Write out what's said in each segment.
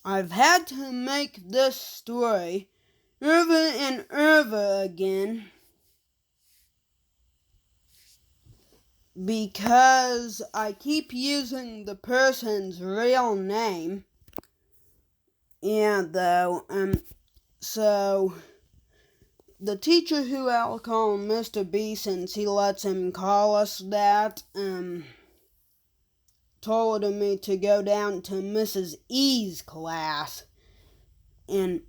I've had to make this story over and over again because I keep using the person's real name. So the teacher, who I'll call Mr. B since he lets him call us that, told me to go down to Mrs. E's class. And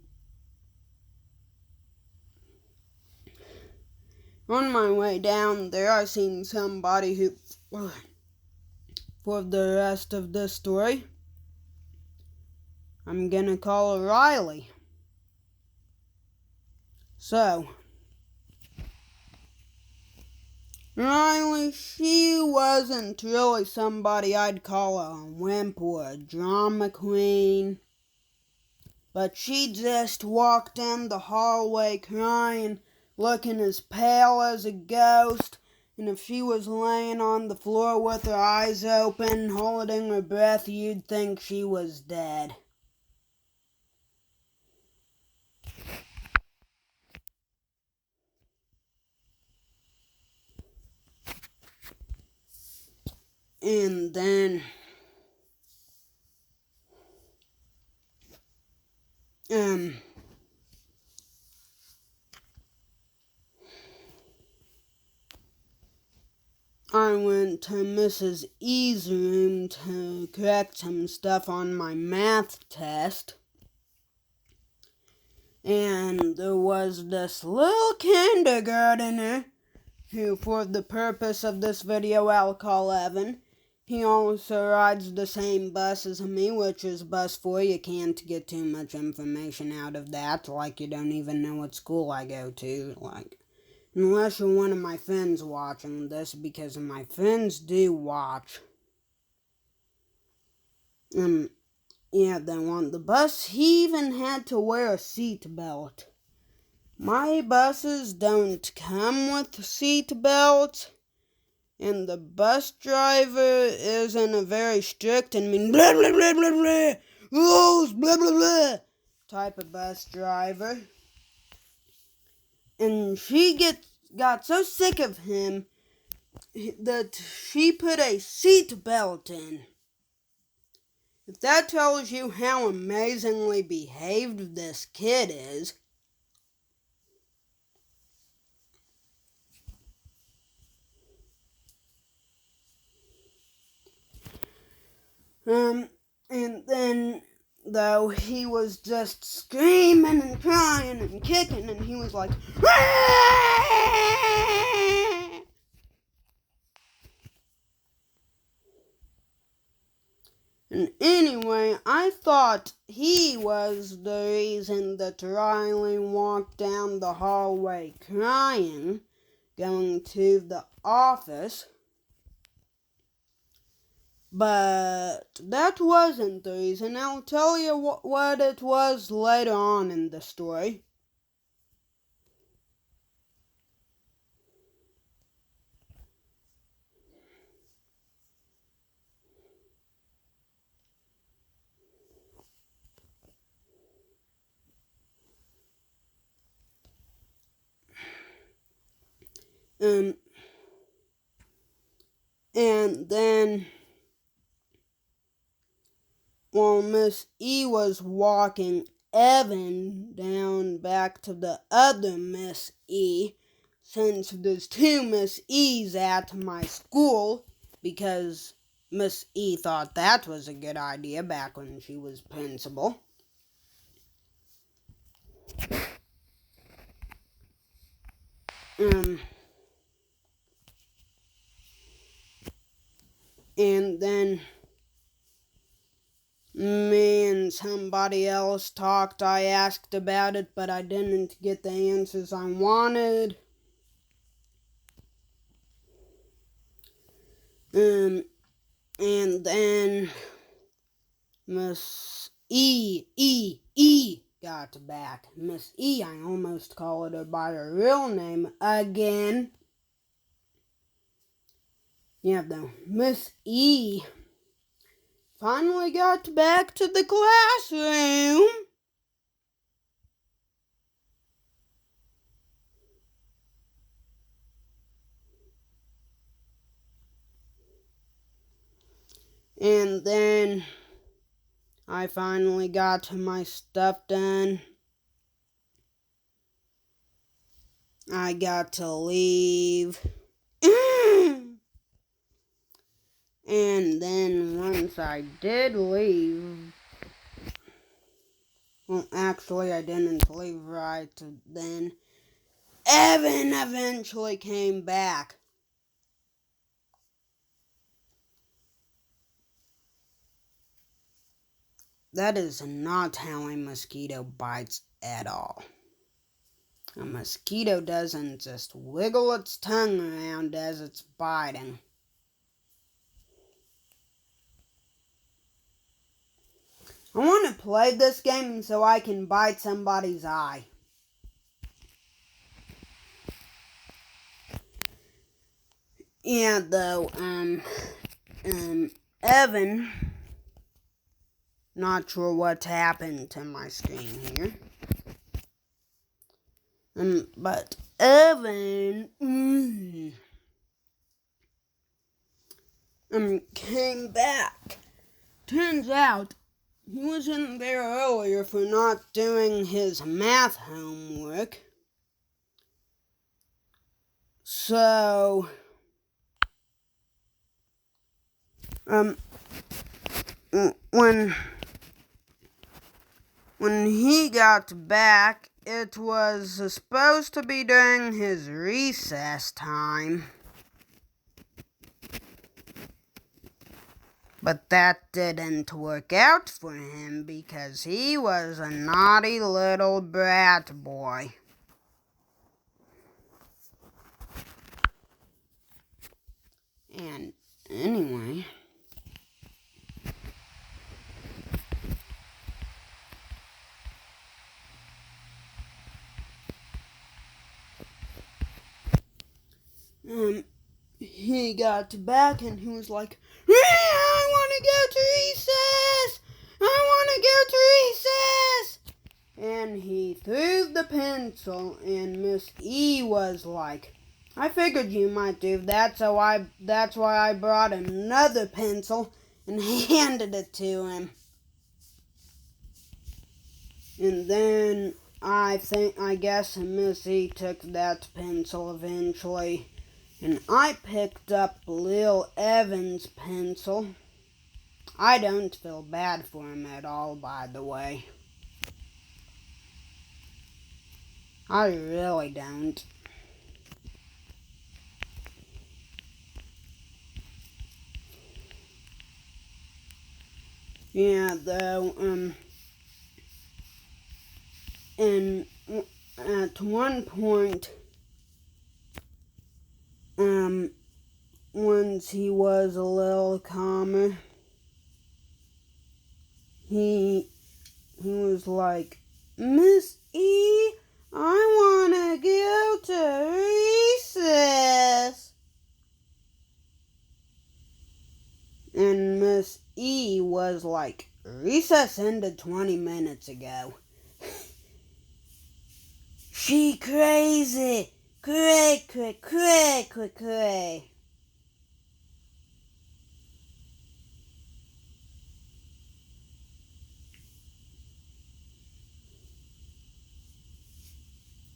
on my way down there, I seen somebody who, for the rest of this story, I'm gonna call her Riley. So, Riley, she wasn't really somebody I'd call a wimp or a drama queen. But she just walked down the hallway crying, looking as pale as a ghost, and if she was laying on the floor with her eyes open, holding her breath, you'd think she was dead. And then I went to Mrs. E's room to correct some stuff on my math test. And there was this little kindergartner who, for the purpose of this video, I'll call Evan. He also rides the same bus as me, which is bus 4. You can't get too much information out of that, like you don't even know what school I go to, like, unless you're one of my friends watching this, because my friends do watch. Then on the bus, he even had to wear a seatbelt. My buses don't come with seat belts, and the bus driver isn't a very strict and blah blah blah blah blah rules blah blah blah type of bus driver. And she got so sick of him that she put a seat belt in. If that tells you how amazingly behaved this kid is. And then, though, he was just screaming and crying and kicking, and he was like, Aah! And anyway, I thought he was the reason that Riley walked down the hallway crying, going to the office. But that wasn't the reason. I'll tell you what it was later on in the story. And then, while Miss E was walking Evan down back to the other Miss E, since there's 2 Miss E's at my school, because Miss E thought that was a good idea back when she was principal. And then me and somebody else talked. I asked about it, but I didn't get the answers I wanted. And then Miss E got back. Miss E, I almost called her by her real name again. Though, Miss E finally got back to the classroom. And then I finally got my stuff done. I got to leave. And then once I did leave, well, actually I didn't leave right then. Evan eventually came back. That is not how a mosquito bites at all. A mosquito doesn't just wiggle its tongue around as it's biting. I want to play this game so I can bite somebody's eye. Yeah, though, Evan, not sure what's happened to my screen here. But Evan, came back. Turns out, he wasn't there earlier for not doing his math homework. So, when he got back, it was supposed to be during his recess time. But that didn't work out for him because he was a naughty little brat boy. And anyway, he got back and he was like, I want to go to recess! I want to go to recess! And he threw the pencil, and Miss E was like, I figured you might do that, so that's why I brought another pencil and handed it to him. And then I guess Miss E took that pencil eventually, and I picked up Lil Evan's pencil. I don't feel bad for him at all, by the way. I really don't. Yeah, though, and at one point, once he was a little calmer, he was like, Miss E, I wanna go to recess. And Miss E was like, recess ended 20 minutes ago. She crazy. Cray.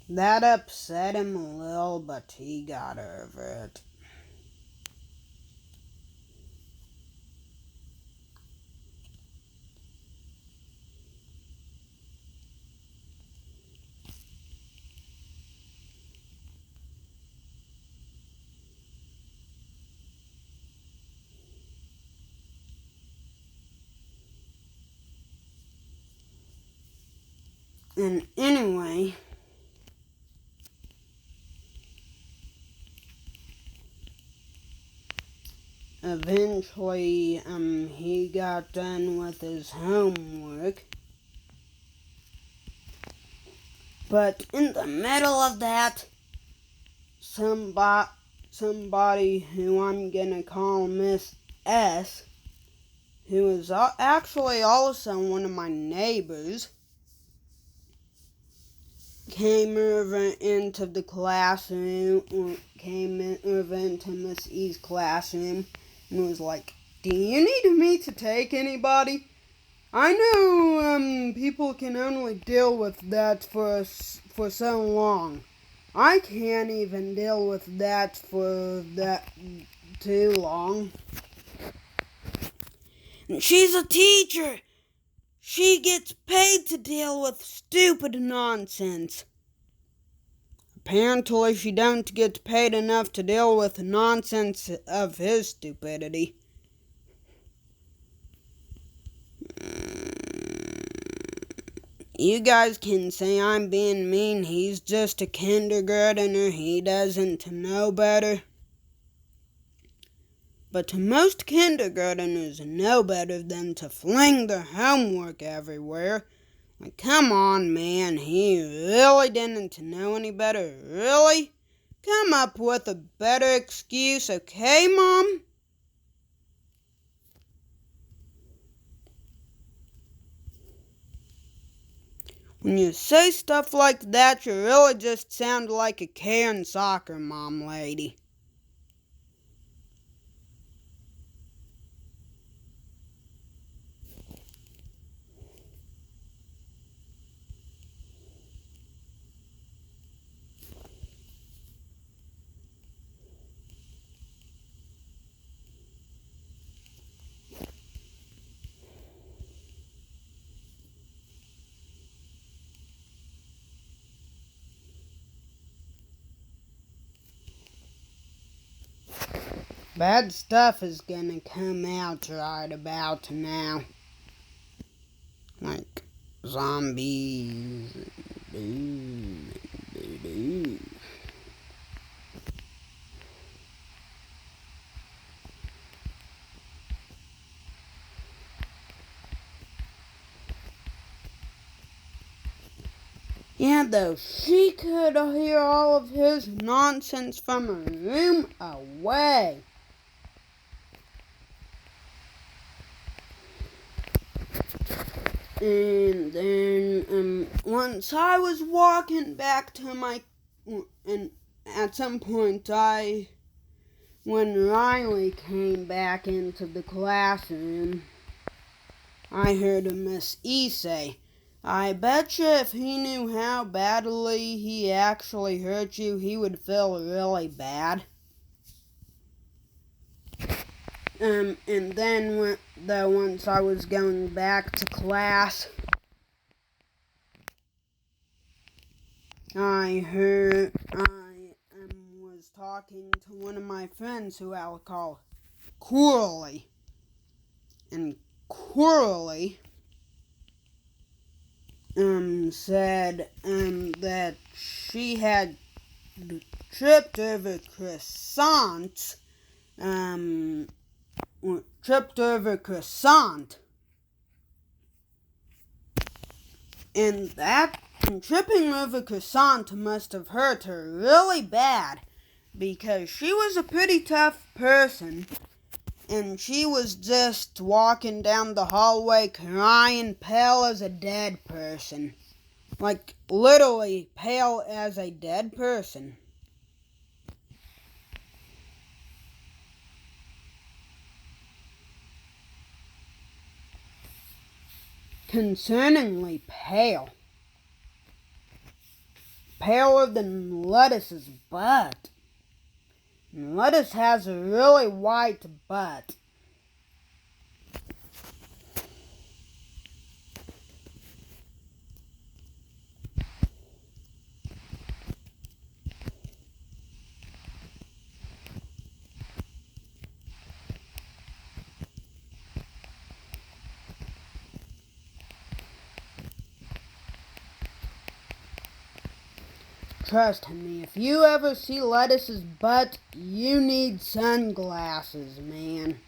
That upset him a little, but he got over it. And anyway, eventually, he got done with his homework. But in the middle of that, somebody who I'm gonna call Miss S, who was actually also one of my neighbors, came over into the classroom, came over into Miss E's classroom, and was like, "Do you need me to take anybody? I know people can only deal with that for so long. I can't even deal with that for that too long. And she's a teacher. She gets paid to deal with stupid nonsense. Apparently she don't get paid enough to deal with the nonsense of his stupidity." You guys can say I'm being mean. He's just a kindergartner. He doesn't know better. But most kindergartners know better than to fling their homework everywhere. Like, come on, man. He really didn't know any better. Really? Come up with a better excuse, okay, Mom? When you say stuff like that, you really just sound like a Karen soccer mom lady. Bad stuff is gonna come out right about now. Like zombies. Yeah, though, she could hear all of his nonsense from a room away. And then, once I was walking back to and at some point when Riley came back into the classroom, I heard Miss E say, "I betcha if he knew how badly he actually hurt you, he would feel really bad." And then once I was going back to class, I was talking to one of my friends who I'll call Coralie. And Coralie said that she had tripped over croissant, and that tripping over croissant must have hurt her really bad, because she was a pretty tough person, and she was just walking down the hallway crying, pale as a dead person. Like, literally pale as a dead person. Concerningly pale. Paler than Lettuce's butt. And Lettuce has a really white butt. Trust me, if you ever see Lettuce's butt, you need sunglasses, man.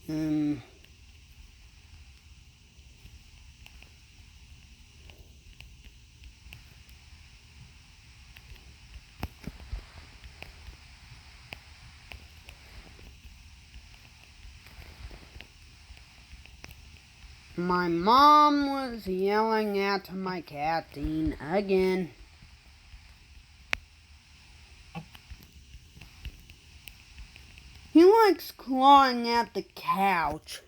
My mom was yelling at my cat Dean again. He likes clawing at the couch.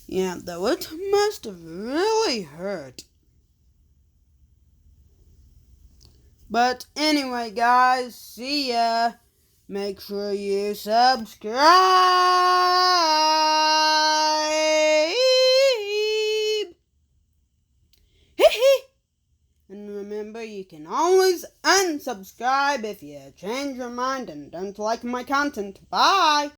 Yeah, though it must have really hurt. But anyway, guys, see ya. Make sure you subscribe. And remember, you can always unsubscribe if you change your mind and don't like my content. Bye!